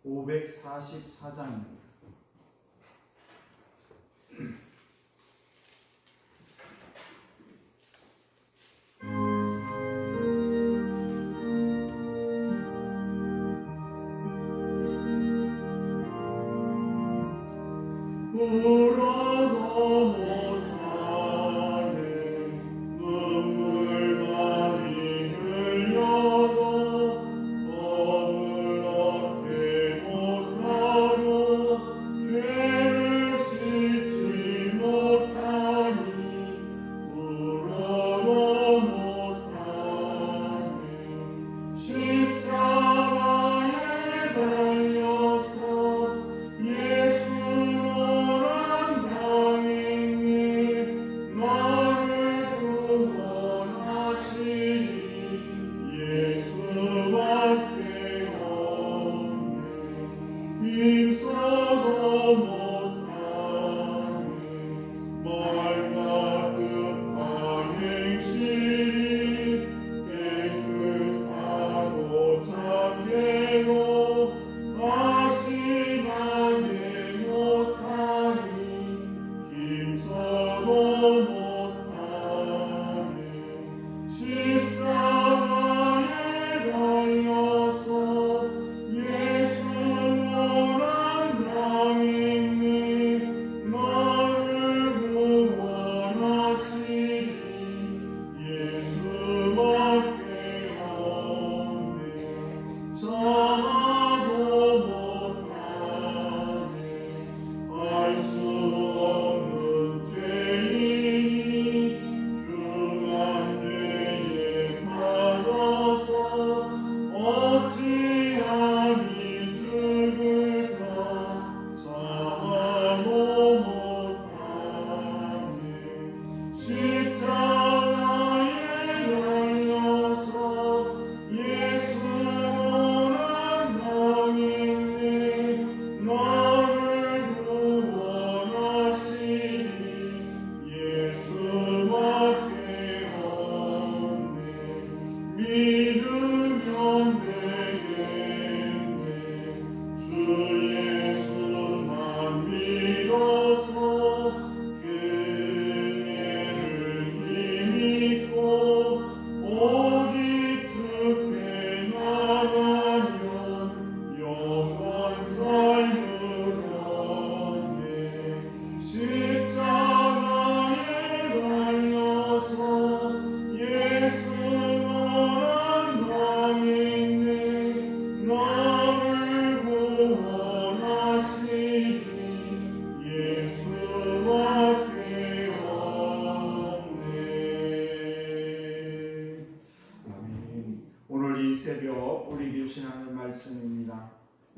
544장입니다.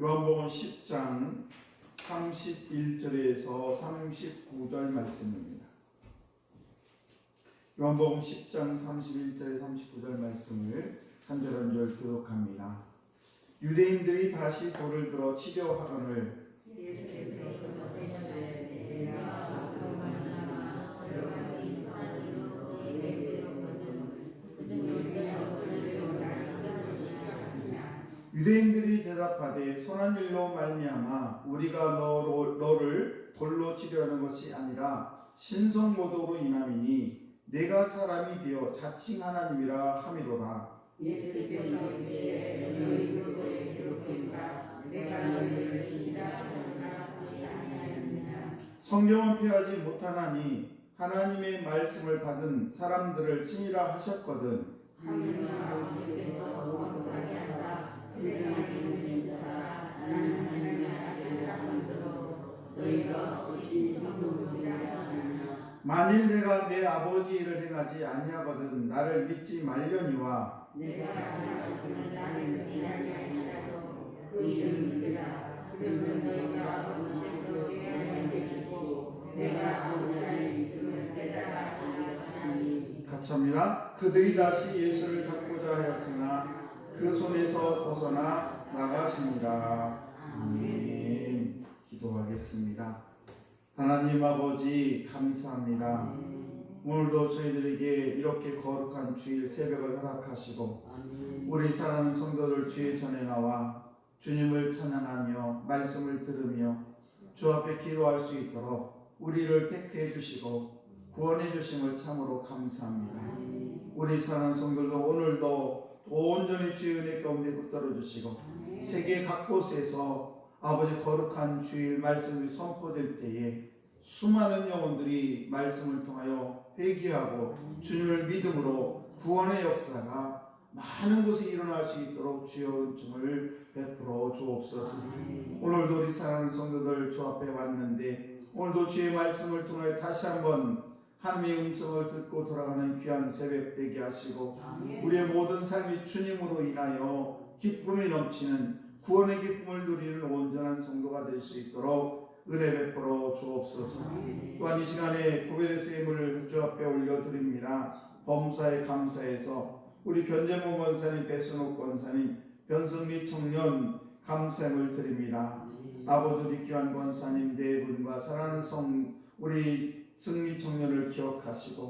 요한복음 10장 31절에서 39절 말씀입니다. 요한복음 10장 31절 39절 말씀을 한 절 한 절 교독합니다. 유대인들이 다시 돌을 들어 치려 하거늘 유대인들이 대답하되 선한 일로 말미암아 우리가 너를 돌로 치려는 것이 아니라 신성모독으로 인함이니 내가 사람이 되어 자칭 하나님이라 함이로라. 성경은 피하지 못하나니 하나님의 말씀을 받은 사람들을 친이라 하셨거든. 만일 내가 내 아버지 일을 행하지 아니하거든 나를 믿지 말려니와 같이합니다. 그들이 다시 예수를 잡고자 하였으나 그 손에서 벗어나 나가십니다. 아멘. 기도하겠습니다. 하나님 아버지 감사합니다. 오늘도 저희들에게 이렇게 거룩한 주일 새벽을 허락하시고 우리 사랑하는 성도들 주의 전에 나와 주님을 찬양하며 말씀을 들으며 주 앞에 기도할 수 있도록 우리를 택해 주시고 구원해 주심을 참으로 감사합니다. 우리 사랑하는 성도들도 오늘도 온전히 주의 은혜 가운데 붙들어 주시고 세계 각곳에서 아버지 거룩한 주일 말씀이 선포될 때에 수많은 영혼들이 말씀을 통하여 회개하고 주님을 믿음으로 구원의 역사가 많은 곳에 일어날 수 있도록 주의 은총을 베풀어 주옵소서. 오늘도 우리 사랑하는 성도들 주 앞에 왔는데 오늘도 주의 말씀을 통해 다시 한번 하나님의 음성을 듣고 돌아가는 귀한 새벽 되게 하시고 우리의 모든 삶이 주님으로 인하여 기쁨이 넘치는 구원의 기쁨을 누리는 온전한 성도가 될 수 있도록 은혜 베풀어 주옵소서. 또한 이 시간에 구별의 예물을 주 앞에 올려드립니다. 범사에 감사해서 우리 변재문 권사님, 배순옥 권사님, 변성미 청년 감사함을 드립니다. 아버지 우리 귀한 권사님 네 분과 사랑하는 우리 승리 청년을 기억하시고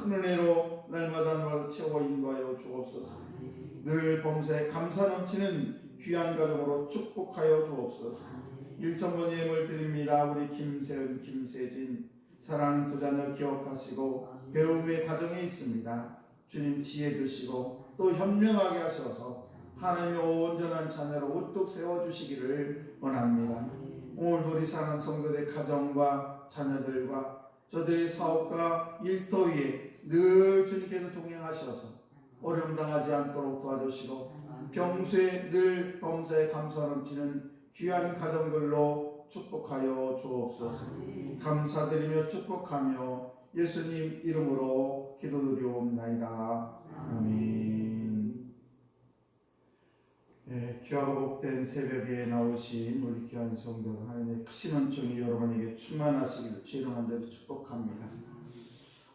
큰 은혜로 날마다 채워 인도하여 주옵소서. 늘 범사에 감사 넘치는 귀한 가정으로 축복하여 주옵소서. 1,000번 예물 드립니다. 우리 김세은, 김세진 사랑하는 두 자녀 기억하시고 배움의 과정에 있습니다. 주님 지혜 주시고 또 현명하게 하셔서 하나님의 온전한 자녀로 우뚝 세워주시기를 원합니다. 오늘도 우리 사랑하는 성도들의 가정과 자녀들과 저들의 사업과 일터 위에 늘 주님께서 동행하셔서 어려움 당하지 않도록 도와주시고 평소에 늘 범사에 감사 넘치는 귀한 가정들로 축복하여 주옵소서. 감사드리며 축복하며 예수님 이름으로 기도드리옵나이다. 아멘. 귀하고 복된 새벽에 나오신 우리 귀한 성도 하나님의 크신 은총이 여러분에게 충만하시기를 주의 이름으로 축복합니다.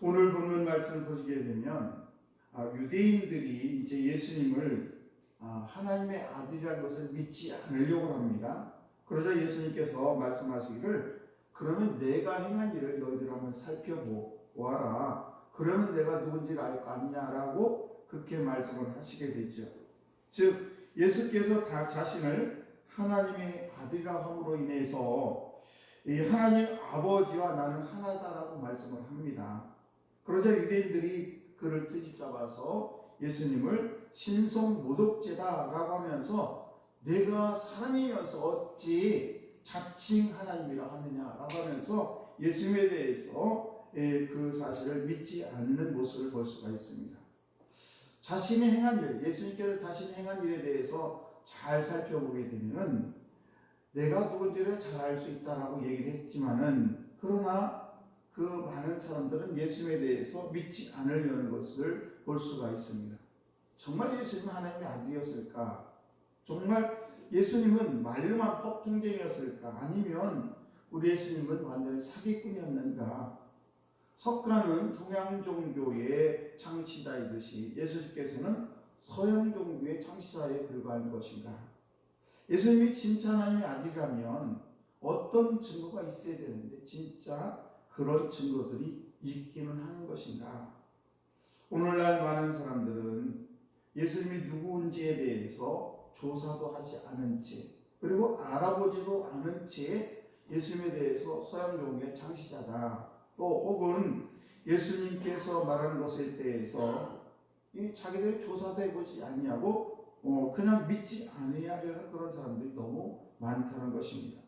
오늘 본문 말씀을 보시게 되면 유대인들이 이제 예수님을 하나님의 아들이라는 것을 믿지 않으려고 합니다. 그러자 예수님께서 말씀하시기를 그러면 내가 행한 일을 너희들 한번 살펴보아라. 그러면 내가 누군지를 알 거 아니냐라고 그렇게 말씀을 하시게 되죠. 즉 예수께서 다 자신을 하나님의 아들이라고 함으로 인해서 이 하나님 아버지와 나는 하나다라고 말씀을 합니다. 그러자 유대인들이 그를 트집잡아서 예수님을 신성모독죄다라고 하면서 내가 사람이면서 어찌 자칭 하나님이라 하느냐라고 하면서 예수님에 대해서 그 사실을 믿지 않는 모습을 볼 수가 있습니다. 자신이 행한 일, 예수님께서 자신이 행한 일에 대해서 잘 살펴보게 되면 내가 누군지를 잘 알 수 있다라고 얘기를 했지만은 그러나 그 많은 사람들은 예수님에 대해서 믿지 않으려는 것을 볼 수가 있습니다. 정말 예수님은 하나님의 아들이었을까? 정말 예수님은 말로만 폭풍쟁이였을까? 아니면 우리 예수님은 완전히 사기꾼이었는가? 석가는 동양 종교의 창시자이듯이 예수님께서는 서양 종교의 창시자에 불과한 것인가? 예수님이 진짜 하나님의 아들이라면 어떤 증거가 있어야 되는데 진짜 그런 증거들이 있기는 하는 것인가? 오늘날 많은 사람들은 예수님이 누구인지에 대해서 조사도 하지 않은 채 그리고 알아보지도 않은 채 예수님에 대해서 서양 종교의 창시자다 또 혹은 예수님께서 말하는 것에 대해서 자기들이 조사도 해보지 않냐고 그냥 믿지 않으려는 그런 사람들이 너무 많다는 것입니다.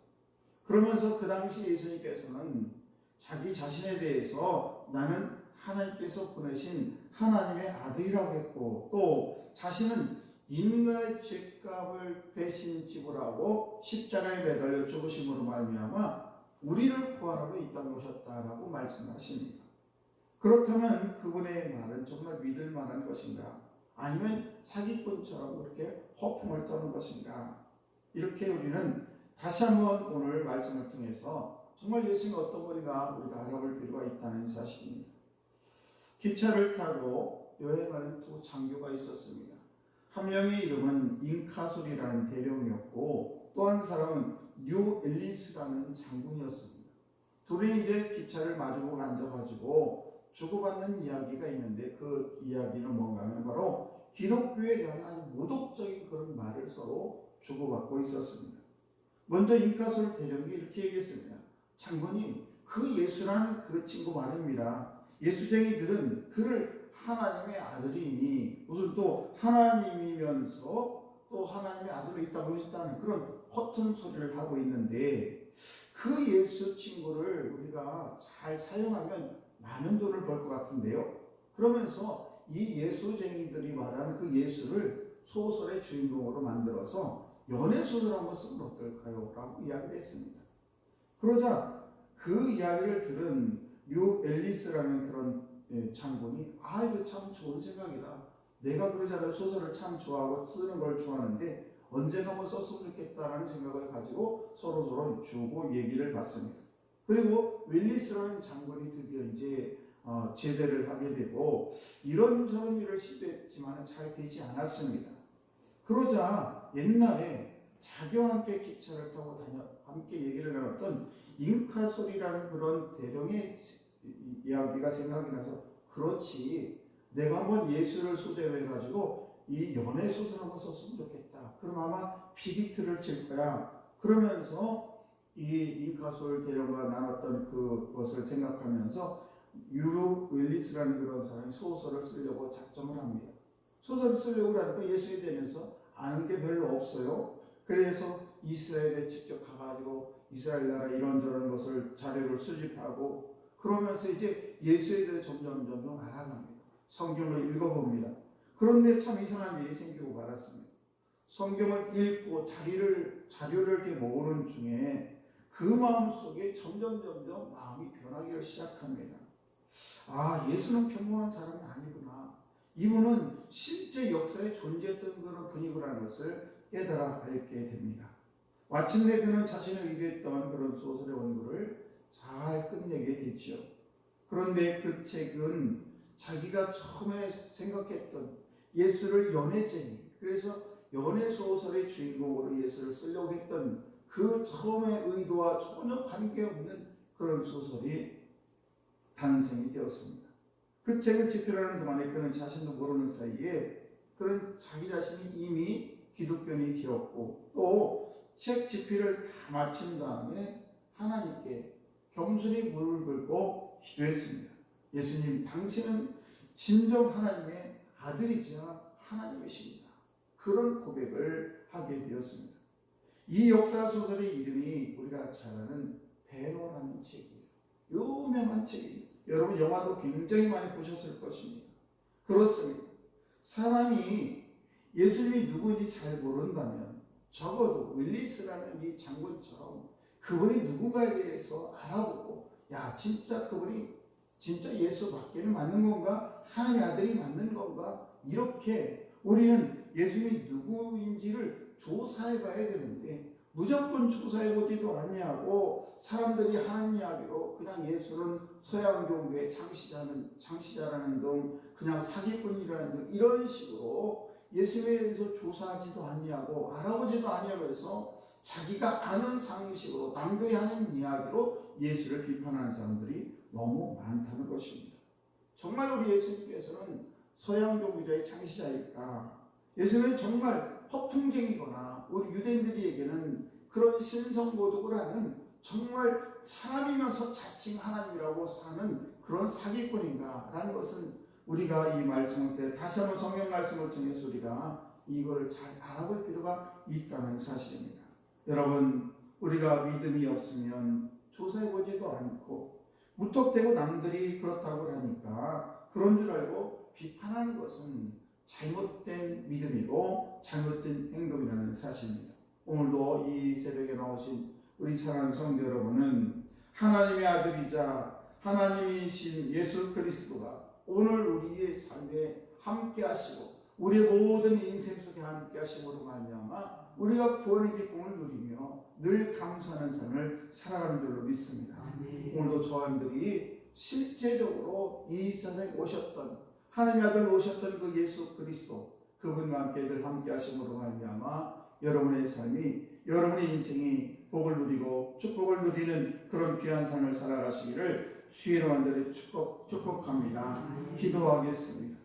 그러면서 그 당시 예수님께서는 자기 자신에 대해서 나는 하나님께서 보내신 하나님의 아들이라고 했고 또 자신은 인간의 죄값을 대신 지불하고 십자가에 매달려 죽으심으로 말미암아 우리를 구하러 이 땅에 오셨다라고 말씀하십니다. 그렇다면 그분의 말은 정말 믿을 만한 것인가? 아니면 사기꾼처럼 그렇게 허풍을 떠는 것인가? 이렇게 우리는 다시 한번 오늘 말씀을 통해서 정말 예수님이 어떤 분인가 우리가 알아볼 필요가 있다는 사실입니다. 기차를 타고 여행하는 두 장교가 있었습니다. 한 명의 이름은 잉카솔이라는 대령이었고 또 한 사람은 뉴 앨리스라는 장군이었습니다. 둘이 이제 기차를 마주보고 앉아가지고 주고받는 이야기가 있는데 그 이야기는 뭔가 하면 바로 기독교에 대한 아주 모독적인 그런 말을 서로 주고받고 있었습니다. 먼저 인카솔 대령이 이렇게 얘기했습니다. 장군님, 그 예수라는 그 친구 말입니다. 예수쟁이들은 그를 하나님의 아들이니 무슨 또 하나님이면서 또 하나님의 아들로 있다고 했다는 그런 허튼 소리를 하고 있는데 그 예수 친구를 우리가 잘 사용하면 많은 돈을 벌 것 같은데요. 그러면서 이 예수쟁이들이 말하는 그 예수를 소설의 주인공으로 만들어서 연애소설 한번 쓰면 어떨까요? 라고 이야기를 했습니다. 그러자 그 이야기를 들은 류 앨리스라는 그런 장군이 이거 참 좋은 생각이다. 내가 그러잖아요. 소설을 참 좋아하고 쓰는 걸 좋아하는데 언젠가 한번 썼으면 좋겠다라는 생각을 가지고 서로 주고 얘기를 받습니다. 그리고 윌리스라는 장군이 드디어 이제 제대를 하게 되고 이런저런 일을 시도했지만 잘 되지 않았습니다. 그러자 옛날에 자기와 함께 기차를 타고 함께 얘기를 나눴던 잉카솔이라는 그런 대령의 이야기가 생각이 나서 그렇지, 내가 한번 예수를 소재로 해가지고 이 연애 소설 한번 썼으면 좋겠다. 그럼 아마 빅히트를 칠 거야. 그러면서 이 잉카솔 대령과 나눴던 그것을 생각하면서 유로 윌리스라는 그런 사람이 소설을 쓰려고 작정을 합니다. 소설을 쓰려고 하니까 예수에 대해서 아는 게 별로 없어요. 그래서 이스라엘에 직접 가가지고 이스라엘 나라 이런저런 것을 자료를 수집하고 그러면서 이제 예수에 대해 점점 알아갑니다. 성경을 읽어봅니다. 그런데 참 이상한 일이 생기고 말았습니다. 성경을 읽고 자료를 이렇게 모으는 중에 그 마음속에 점점 마음이 변하기를 시작합니다. 예수는 평범한 사람이 아니구나. 이분은 실제 역사에 존재했던 그런 분이구라는 것을 깨달아 알게 됩니다. 마침내 그는 자신을 위대했던 그런 소설의 원고를 잘 끝내게 되죠. 그런데 그 책은 자기가 처음에 생각했던 예수를 연애쟁이, 그래서 연애소설의 주인공으로 예수를 쓰려고 했던 그 처음의 의도와 전혀 관계없는 그런 소설이 탄생이 되었습니다. 그 책을 집필하는 동안에 그는 자신도 모르는 사이에 그런 자기 자신이 이미 기독교인이 되었고 또 책 집필을 다 마친 다음에 하나님께 겸손히 무릎을 꿇고 기도했습니다. 예수님, 당신은 진정 하나님의 아들이자 하나님이십니다. 그런 고백을 하게 되었습니다. 이 역사 소설의 이름이 우리가 잘 아는 베로라는 책이에요. 유명한 책이에요. 여러분 영화도 굉장히 많이 보셨을 것입니다. 그렇습니다. 사람이 예수님이 누구인지 잘 모른다면 적어도 윌리스라는 이 장군처럼 그분이 누군가에 대해서 알아보고 진짜 그분이 진짜 예수 맞기는 맞는 건가? 하나님의 아들이 맞는 건가? 이렇게 우리는 예수님이 누구인지를 조사해 봐야 되는데 무조건 조사해보지도 아니하고 사람들이 하는 이야기로 그냥 예수는 서양 종교의 창시자라는 등 그냥 사기꾼이라는 등 이런 식으로 예수에 대해서 조사하지도 아니하고 알아보지도 아니하면서 자기가 아는 상식으로 남들이 하는 이야기로 예수를 비판하는 사람들이 너무 많다는 것입니다. 정말 우리 예수님께서는 서양 종교의 창시자일까? 예수는 정말 허풍쟁이거나 우리 유대인들에게는 그런 신성모독을 정말 사람이면서 자칭 하나님이라고 사는 그런 사기꾼인가? 라는 것은 우리가 이 말씀을 때 다시 한번 성경 말씀을 통해서 우리가 이걸 잘 알아볼 필요가 있다는 사실입니다. 여러분, 우리가 믿음이 없으면 조사해보지도 않고 무턱대고 남들이 그렇다고 하니까 그런 줄 알고 비판하는 것은 잘못된 믿음이고 잘못된 행동이라는 사실입니다. 오늘도 이 새벽에 나오신 우리 사랑하는 성도 여러분은 하나님의 아들이자 하나님이신 예수 그리스도가 오늘 우리의 삶에 함께 하시고 우리의 모든 인생 속에 함께 하심으로 말미암아 우리가 구원의 기쁨을 누리며 늘 감사하는 삶을 살아가는 줄로 믿습니다. 오늘도 저한들이 실제적으로 이 세상에 오셨던 하나님의 아들 오셨던 그 예수 그리스도 그분과 함께들 함께 하심으로 말미암아 여러분의 삶이 여러분의 인생이 복을 누리고 축복을 누리는 그런 귀한 삶을 살아가시기를 주의로 완전히 축복합니다. 기도하겠습니다.